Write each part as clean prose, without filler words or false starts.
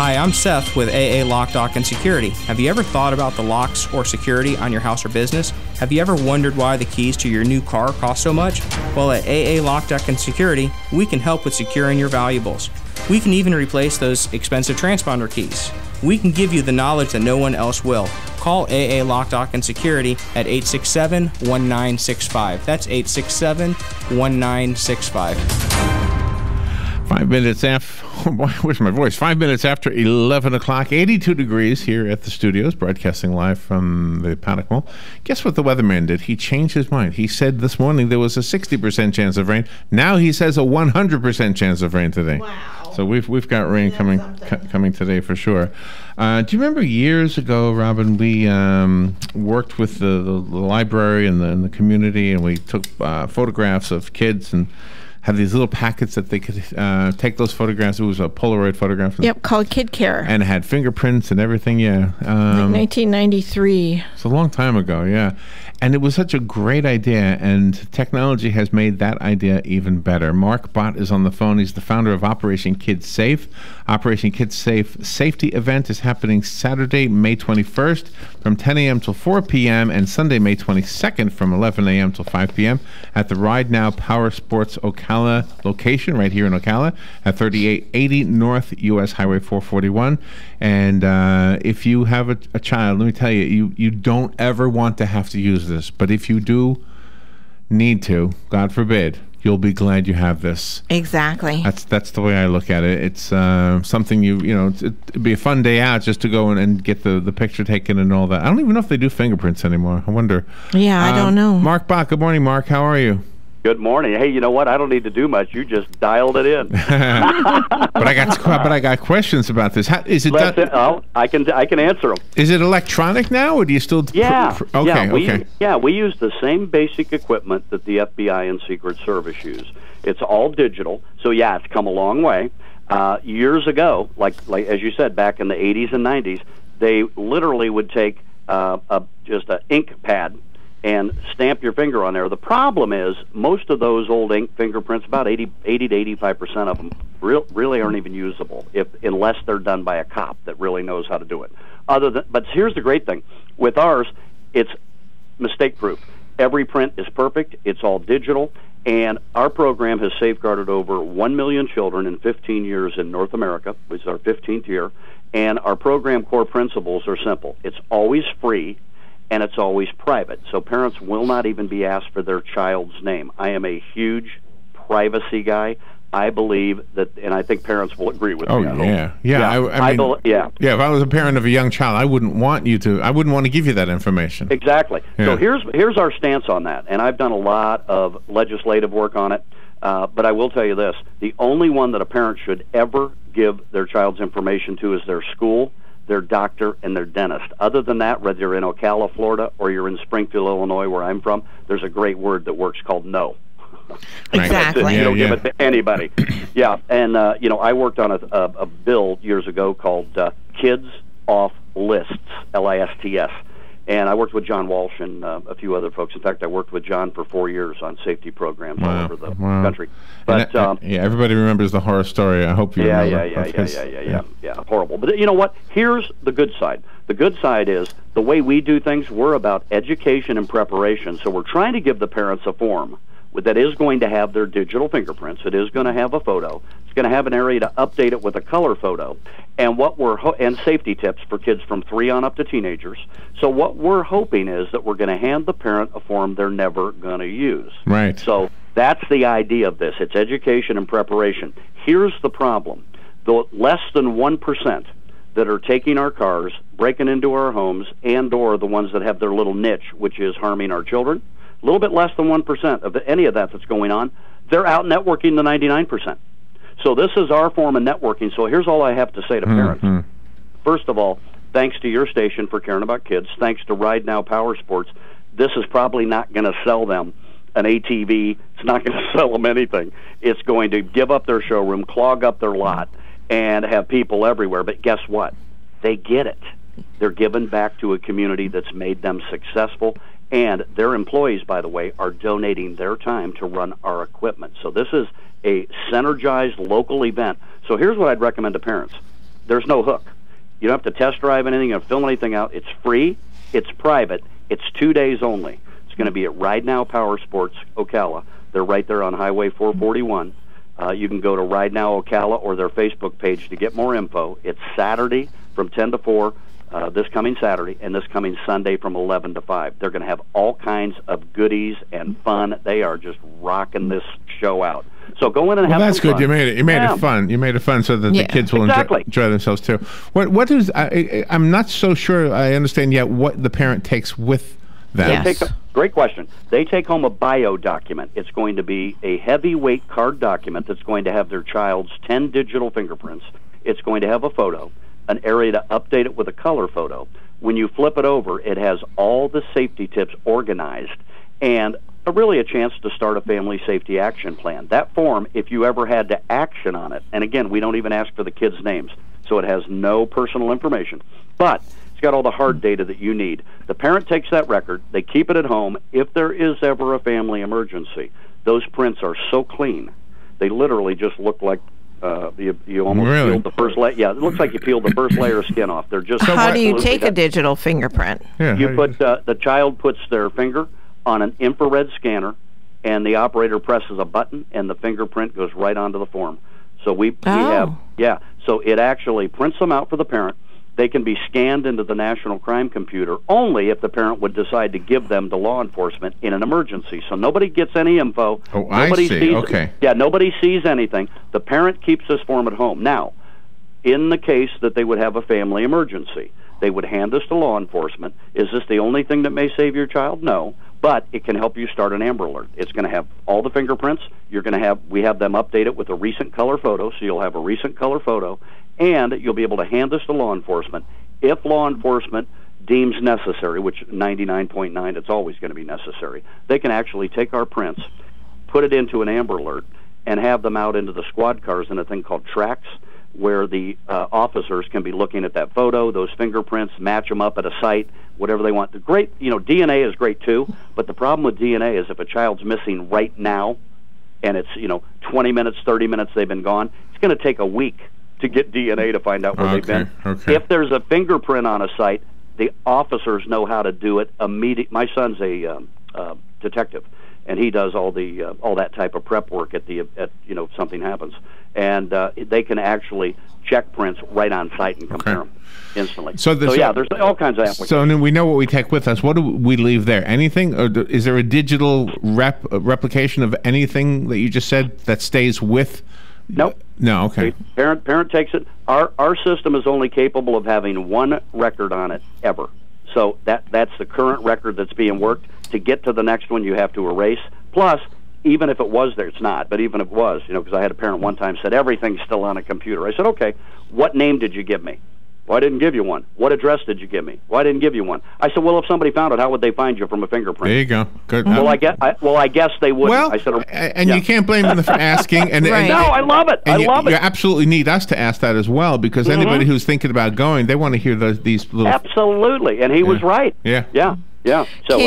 Hi, I'm Seth with AA Lock, Dock, and Security. Have you ever thought about the locks or security on your house or business? Have you ever wondered why the keys to your new car cost so much? Well, at AA Lock, Dock, and Security, we can help with securing your valuables. We can even replace those expensive transponder keys. We can give you the knowledge that no one else will. Call AA Lock, Dock, and Security at 867-1965. That's 867-1965. 5 minutes after, oh boy, where's my voice? 5 minutes after 11 o'clock, 82 degrees here at the studios, broadcasting live from the Panic Mall. Guess what the weatherman did? He changed his mind. He said this morning there was a 60% chance of rain. Now he says a 100% chance of rain today. Wow. So we've got rain coming today for sure. Do you remember years ago, Robin, we worked with the library and the community, and we took photographs of kids and had these little packets that they could take those photographs. It was a Polaroid photograph. Yep, called Kid Care. And it had fingerprints and everything, yeah. Like 1993. It's a long time ago, yeah. And it was such a great idea, and technology has made that idea even better. Mark Bott is on the phone. He's the founder of Operation Kidsafe. Operation Kidsafe safety event is happening Saturday, May 21st from 10 a.m. till 4 p.m. and Sunday, May 22nd from 11 a.m. till 5 p.m. at the Ride Now Power Sports Ocala location right here in Ocala at 3880 North U.S. Highway 441. And if you have a child, let me tell you, you don't ever want to have to use this, but if you do need to, God forbid, you'll be glad you have this. Exactly. That's the way I look at it. It's something it'd be a fun day out just to go and get the picture taken and all that. I don't even know if they do fingerprints anymore. I wonder. Yeah, I don't know. Mark Bach, good morning, Mark. How are you? Good morning. Hey, you know what? I don't need to do much. You just dialed it in. but I got questions about this. How, is it? I can answer them. Is it electronic now, or do you still? Yeah. Okay. We use the same basic equipment that the FBI and Secret Service use. It's all digital. So yeah, it's come a long way. Years ago, like as you said, back in the 80s and 90s, they literally would take just an ink pad and stamp your finger on there. The problem is most of those old ink fingerprints, about 80 to 85% of them, really aren't even usable unless they're done by a cop that really knows how to do it. But here's the great thing. With ours, it's mistake-proof. Every print is perfect. It's all digital. And our program has safeguarded over 1 million children in 15 years in North America, which is our 15th year. And our program core principles are simple. It's always free, and it's always private. So parents will not even be asked for their child's name. I am a huge privacy guy. I believe that, and I think parents will agree with me. Oh, yeah. I mean, if I was a parent of a young child, I wouldn't want to give you that information. Exactly. Yeah. So here's our stance on that, and I've done a lot of legislative work on it, but I will tell you this. The only one that a parent should ever give their child's information to is their school, their doctor, and their dentist. Other than that, whether you're in Ocala, Florida, or you're in Springfield, Illinois, where I'm from, there's a great word that works called no. Exactly. You don't give it to anybody. Yeah, and I worked on a bill years ago called Kids Off Lists, Lists. And I worked with John Walsh and a few other folks. In fact, I worked with John for 4 years on safety programs all over the country. But everybody remembers the horror story. I hope you remember. Yeah, horrible. But you know what? Here's the good side. The good side is the way we do things, we're about education and preparation. So we're trying to give the parents a form that is going to have their digital fingerprints. It is going to have a photo. It's going to have an area to update it with a color photo, and and safety tips for kids from 3 on up to teenagers. So what we're hoping is that we're going to hand the parent a form they're never going to use. Right. So that's the idea of this. It's education and preparation. Here's the problem: the less than 1% that are taking our cars, breaking into our homes, and/or the ones that have their little niche, which is harming our children. A little bit less than 1% of any of that's going on. They're out networking the 99%. So this is our form of networking. So here's all I have to say to parents. First of all, thanks to your station for caring about kids. Thanks to Ride Now Power Sports. This is probably not going to sell them an ATV. It's not going to sell them anything. It's going to give up their showroom, clog up their lot, and have people everywhere. But guess what? They get it. They're giving back to a community that's made them successful. And their employees, by the way, are donating their time to run our equipment. So this is a synergized local event. So here's what I'd recommend to parents. there's no hook. You don't have to test drive anything, you don't have to fill anything out. It's free, it's private, it's 2 days only. It's going to be at Ride Now Power Sports Ocala. They're right there on Highway 441. You can go to Ride Now Ocala or their Facebook page to get more info. It's Saturday from 10 to 4, this coming Saturday, and this coming Sunday from 11 to 5. They're going to have all kinds of goodies and fun. They are just rocking this show out. So go in and have that's some good. fun. You made it fun. You made it fun so that the kids will enjoy themselves too. What is? I'm not so sure I understand yet what the parent takes with them. Yes. Great question. They take home a bio document. It's going to be a heavyweight card document that's going to have their child's 10 digital fingerprints. It's going to have a photo, an area to update it with a color photo. When you flip it over, it has all the safety tips organized and really a chance to start a family safety action plan. That form, if you ever had to action on it, and again, we don't even ask for the kids' names, so it has no personal information, but it's got all the hard data that you need. The parent takes that record, they keep it at home. If there is ever a family emergency, those prints are so clean, they literally just look like you almost peeled the first layer. Yeah, it looks like you peeled the first layer of skin off. They're just how do you take a digital fingerprint? Yeah, you put the child puts their finger on an infrared scanner, and the operator presses a button, and the fingerprint goes right onto the form. So we have so it actually prints them out for the parent. They can be scanned into the National Crime Computer only if the parent would decide to give them to law enforcement in an emergency. So nobody gets any info. Oh, nobody I see. Sees, okay. Yeah, nobody sees anything. The parent keeps this form at home. Now, in the case that they would have a family emergency, they would hand this to law enforcement. Is this the only thing that may save your child? No. But it can help you start an Amber Alert. It's going to have all the fingerprints. We have them update it with a recent color photo, so you'll have a recent color photo, and you'll be able to hand this to law enforcement. If law enforcement deems necessary, which 99.9, it's always going to be necessary, they can actually take our prints, put it into an Amber Alert, and have them out into the squad cars in a thing called tracks, where the officers can be looking at that photo, those fingerprints, match them up at a site, whatever they want. The great, DNA is great too, but the problem with DNA is if a child's missing right now, and it's 20 minutes, 30 minutes they've been gone, it's going to take a week to get DNA to find out where they've been. Okay. If there's a fingerprint on a site, the officers know how to do it immediately. My son's a detective, and he does all that type of prep work at something happens, and they can actually check prints right on site and compare them instantly. So there's all kinds of applications. So we know what we take with us. What do we leave there? Anything, or is there a digital replication of anything that you just said that stays with? Nope. No. Okay. Parent takes it. Our system is only capable of having one record on it ever. So that's the current record that's being worked. To get to the next one, you have to erase. Plus, even if it was there, it's not, but even if it was, because I had a parent one time said, everything's still on a computer. I said, okay, what name did you give me? Well, I didn't give you one. What address did you give me? Well, I didn't give you one. I said, well, if somebody found it, how would they find you from a fingerprint? There you go. Good. Well, I guess they would. Well, I said, you can't blame them for asking. And, right. No, I love it. I love it. You absolutely need us to ask that as well, because anybody who's thinking about going, they want to hear these little... Absolutely, and he was right. Yeah. So,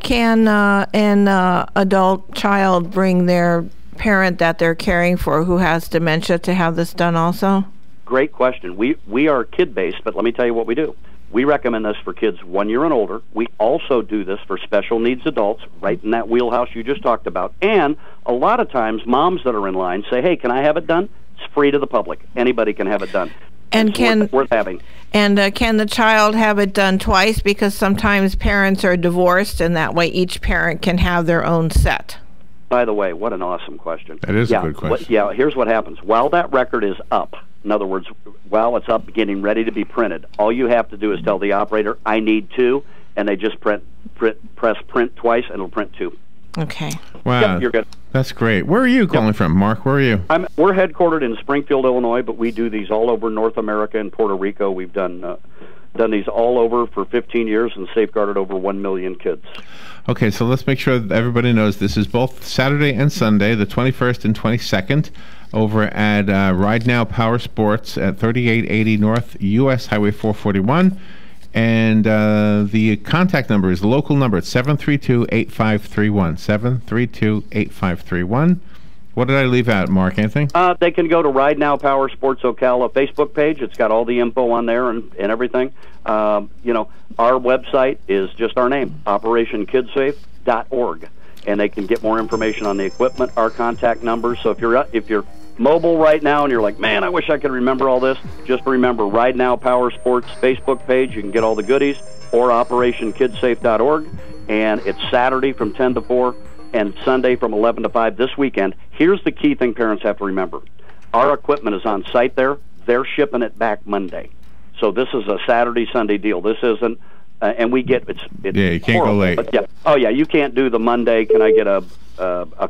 can an adult child bring their parent that they're caring for who has dementia to have this done also? Great question. We are kid-based, but let me tell you what we do. We recommend this for kids 1 year and older. We also do this for special needs adults, right in that wheelhouse you just talked about. And a lot of times, moms that are in line say, hey, can I have it done? It's free to the public. Anybody can have it done. And it's worth having. And can the child have it done twice? Because sometimes parents are divorced, and that way each parent can have their own set. By the way, what an awesome question. That is a good question. Here's what happens. While that record is up, in other words, while it's up, getting ready to be printed, all you have to do is tell the operator, I need two, and they just press print twice, and it'll print two. Okay. Wow. Yep, you're good. That's great. Where are you calling from, Mark? Where are you? We're headquartered in Springfield, Illinois, but we do these all over North America and Puerto Rico. We've done these all over for 15 years and safeguarded over 1 million kids. Okay, so let's make sure that everybody knows this is both Saturday and Sunday, the 21st and 22nd, over at Ride Now Power Sports at 3880 North US Highway 441. And the contact number is the local number. It's 732-8531, 732-8531. What did I leave out, Mark? Anything? They can go to Ride Now Power Sports Ocala Facebook page. It's got all the info on there and everything. Our website is just our name, OperationKidsafe.org, and they can get more information on the equipment, our contact numbers. So if you're mobile right now and you're like, man, I wish I could remember all this, just remember Ride Now Power Sports Facebook page. You can get all the goodies, or OperationKidsafe.org, and it's Saturday from 10 to 4 and Sunday from 11 to 5 this weekend. Here's the key thing parents have to remember. Our equipment is on site there. They're shipping it back Monday. So this is a Saturday, Sunday deal. This isn't, and we get, it's you can't horrible, go late. But you can't do the Monday, can I get a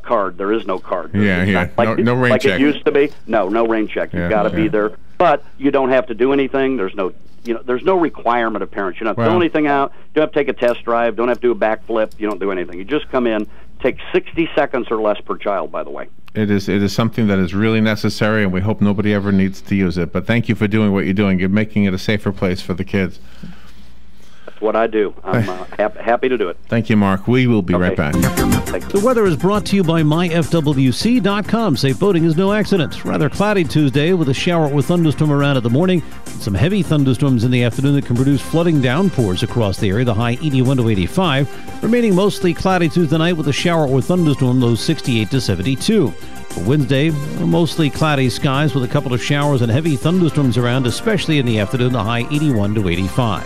card? There is no card. No rain check. Like it used to be. No rain check. You've got to be there. But you don't have to do anything. There's no requirement of parents. You don't fill anything out. You don't have to take a test drive. Don't have to do a backflip. You don't do anything. You just come in. Take 60 seconds or less per child, by the way. It is something that is really necessary, and we hope nobody ever needs to use it. But thank you for doing what you're doing. You're making it a safer place for the kids. That's what I do. I'm happy to do it. Thank you, Mark. We will be right back. The weather is brought to you by myfwc.com. Safe boating is no accident. Rather cloudy Tuesday with a shower or thunderstorm around in the morning. Some heavy thunderstorms in the afternoon that can produce flooding downpours across the area. The high 81 to 85. Remaining mostly cloudy Tuesday night with a shower or thunderstorm. Low 68 to 72. For Wednesday, mostly cloudy skies with a couple of showers and heavy thunderstorms around, especially in the afternoon. The high 81 to 85.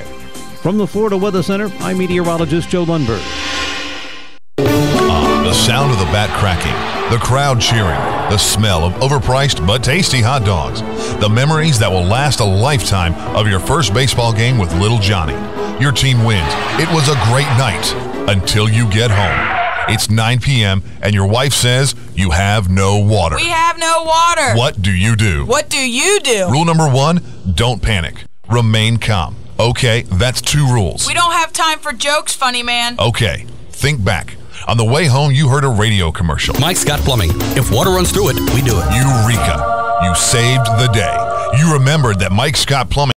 From the Florida Weather Center, I'm meteorologist Joe Lundberg. The sound of the bat cracking, the crowd cheering, the smell of overpriced but tasty hot dogs, the memories that will last a lifetime of your first baseball game with little Johnny. Your team wins. It was a great night until you get home. It's 9 p.m. and your wife says you have no water. We have no water. What do you do? What do you do? Rule number 1, don't panic. Remain calm. Okay, that's 2 rules. We don't have time for jokes, funny man. Okay, think back. On the way home, you heard a radio commercial. Mike's Got Plumbing. If water runs through it, we do it. Eureka. You saved the day. You remembered that Mike's Got Plumbing